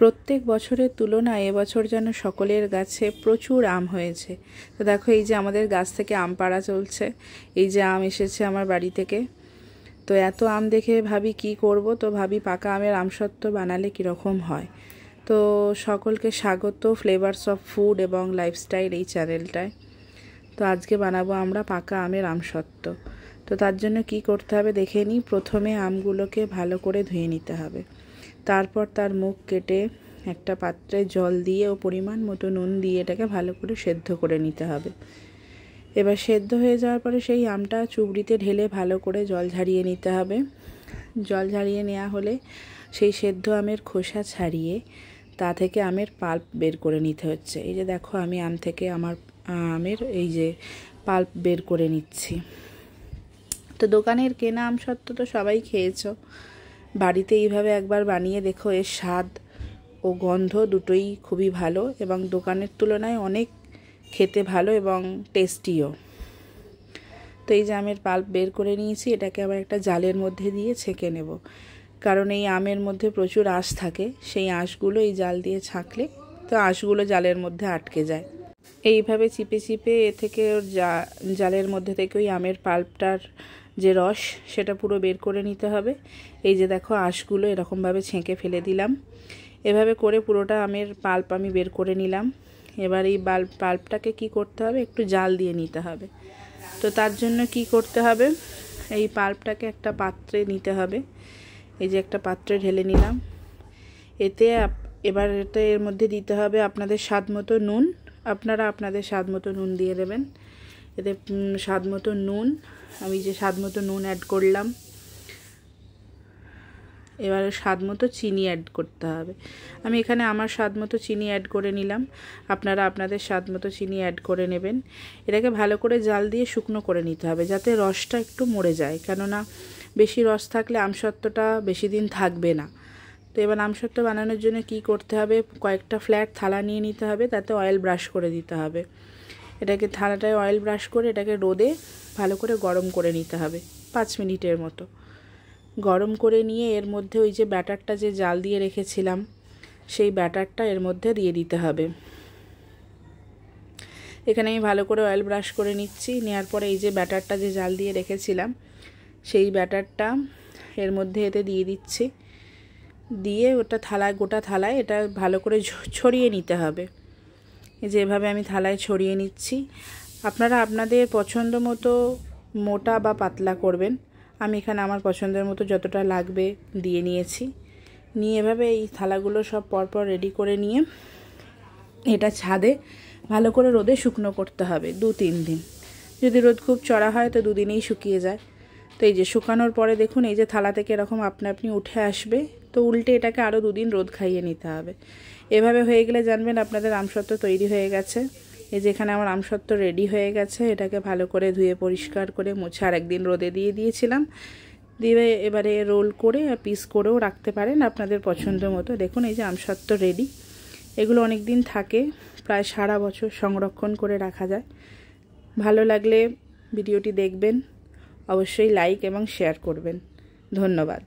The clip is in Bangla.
প্রত্যেক বছরের তুলনায় এবছর যেন সকলের গাছে প্রচুর আম হয়েছে। তো দেখো এই যে আমাদের গাছ থেকে আম পাড়া চলছে, এই যে আম এসেছে আমার বাড়ি থেকে। তো এত আম দেখে ভাবি কি করব, তো ভাবি পাকা আমের আমসত্ত্ব বানালে কীরকম হয়। তো সকলকে স্বাগত ফ্লেভারস অফ ফুড এবং লাইফস্টাইল এই চ্যানেলটায়। তো আজকে বানাবো আমরা পাকা আমের আমসত্ত্ব। তো তার জন্য কি করতে হবে দেখে নিই। প্রথমে আমগুলোকে ভালো করে ধুয়ে নিতে হবে, তারপর তার মুখ কেটে একটা পাত্রে জল দিয়ে ও পরিমাণ মতো নুন দিয়ে এটাকে ভালো করে সেদ্ধ করে নিতে হবে। এবার সেদ্ধ হয়ে যাওয়ার পরে সেই আমটা চুবড়িতে ঢেলে ভালো করে জল ঝারিয়ে নিতে হবে। জল ঝারিয়ে নেওয়া হলে সেই সেদ্ধ আমের খোসা ছাড়িয়ে তা থেকে আমের পাল্প বের করে নিতে হচ্ছে। এই যে দেখো আমি আম থেকে আমের এই যে পাল্প বের করে নিচ্ছি। তো দোকানের কেনা আমসত্ত্ব তো সবাই খেয়েছো, বাড়িতে এইভাবে একবার বানিয়ে দেখো, এর স্বাদ ও গন্ধ দুটোই খুবই ভালো এবং দোকানের তুলনায় অনেক খেতে ভালো এবং টেস্টিও। তো এই যে আমের পাল্প বের করে নিয়েছি, এটাকে আবার একটা জালের মধ্যে দিয়ে ছেঁকে নেব, কারণ এই আমের মধ্যে প্রচুর আঁশ থাকে। সেই আঁশগুলো এই জাল দিয়ে ছাঁকলে তো আঁশগুলো জালের মধ্যে আটকে যায়। এইভাবে চিপে চিপে এ থেকে ওর জালের মধ্যে থেকে ওই আমের পাল্পটার যে রস সেটা পুরো বের করে নিতে হবে। এই যে দেখো আঁশগুলো এরকমভাবে ছেঁকে ফেলে দিলাম। এভাবে করে পুরোটা আমের পাল্প আমি বের করে নিলাম। এবার এই পাল্পটাকে কি করতে হবে, একটু জাল দিয়ে নিতে হবে। তো তার জন্য কি করতে হবে, এই পাল্পটাকে একটা পাত্রে নিতে হবে। এই যে একটা পাত্রে ঢেলে নিলাম। এবার এর মধ্যে দিতে হবে আপনাদের স্বাদ মতো নুন। আপনারা আপনাদের স্বাদ মতো নুন দিয়ে দেবেন। এতে স্বাদ মতো নুন, আমি যে স্বাদ মতো নুন অ্যাড করলাম। এবার স্বাদ মতো চিনি অ্যাড করতে হবে। আমি এখানে আমার স্বাদ মতো চিনি অ্যাড করে নিলাম, আপনারা আপনাদের স্বাদ মতো চিনি অ্যাড করে নেবেন। এটাকে ভালো করে জাল দিয়ে শুকনো করে নিতে হবে, যাতে রসটা একটু মরে যায়, কেননা বেশি রস থাকলে আমসত্ত্বটা বেশি দিন থাকবে না। তো এবার আমসত্ত্ব বানানোর জন্য কি করতে হবে, কয়েকটা ফ্ল্যাট থালা নিয়ে নিতে হবে, তাতে অয়েল ব্রাশ করে দিতে হবে। এটাকে থালাটায় অয়েল ব্রাশ করে এটাকে রোদে ভালো করে গরম করে নিতে হবে 5 মিনিটের মতো। গরম করে নিয়ে এর মধ্যে ওই যে ব্যাটারটা যে জাল দিয়ে রেখেছিলাম, সেই ব্যাটারটা এর মধ্যে দিয়ে দিতে হবে। এখানে আমি ভালো করে অয়েল ব্রাশ করে নিচ্ছি। নেওয়ার পরে এই যে ব্যাটারটা যে জাল দিয়ে রেখেছিলাম, সেই ব্যাটারটা এর মধ্যে এতে দিয়ে দিচ্ছি। দিয়ে ওটা গোটা থালায় এটা ভালো করে ছড়িয়ে নিতে হবে। এই যে এভাবে আমি থালায় ছড়িয়ে নিচ্ছি। আপনারা আপনাদের পছন্দ মতো মোটা বা পাতলা করবেন। আমি এখানে আমার পছন্দের মতো যতটা লাগবে দিয়ে নিয়েছি। নিয়ে এভাবে এই থালাগুলো সব পরপর রেডি করে নিয়ে এটা ছাদে ভালো করে রোদে শুকনো করতে হবে 2-3 দিন। যদি রোদ খুব চড়া হয় তো 2 দিনেই শুকিয়ে যায়। তো এই যে শুকানোর পরে দেখুন এই যে থালা থেকে এরকম আপনি উঠে আসবে। তো উল্টে এটাকে আরও 2 দিন রোদ খাইয়ে নিতে হবে। এভাবে হয়ে গেলে জানবেন আপনাদের আমসত্ত্ব তৈরি হয়ে গেছে। এই যে এখানে আমার আমসত্ত্ব রেডি হয়ে গেছে। এটাকে ভালো করে ধুয়ে পরিষ্কার করে মুছে আরেকদিন রোদে দিয়ে দিয়েছিলাম। দিয়ে এবারে রোল করে পিস করেও রাখতে পারেন আপনাদের পছন্দ মতো। দেখুন এই যে আমসত্ত্ব রেডি। এগুলো অনেক দিন থাকে, প্রায় সারা বছর সংরক্ষণ করে রাখা যায়। ভালো লাগলে ভিডিওটি দেখবেন, অবশ্যই লাইক এবং শেয়ার করবেন। ধন্যবাদ।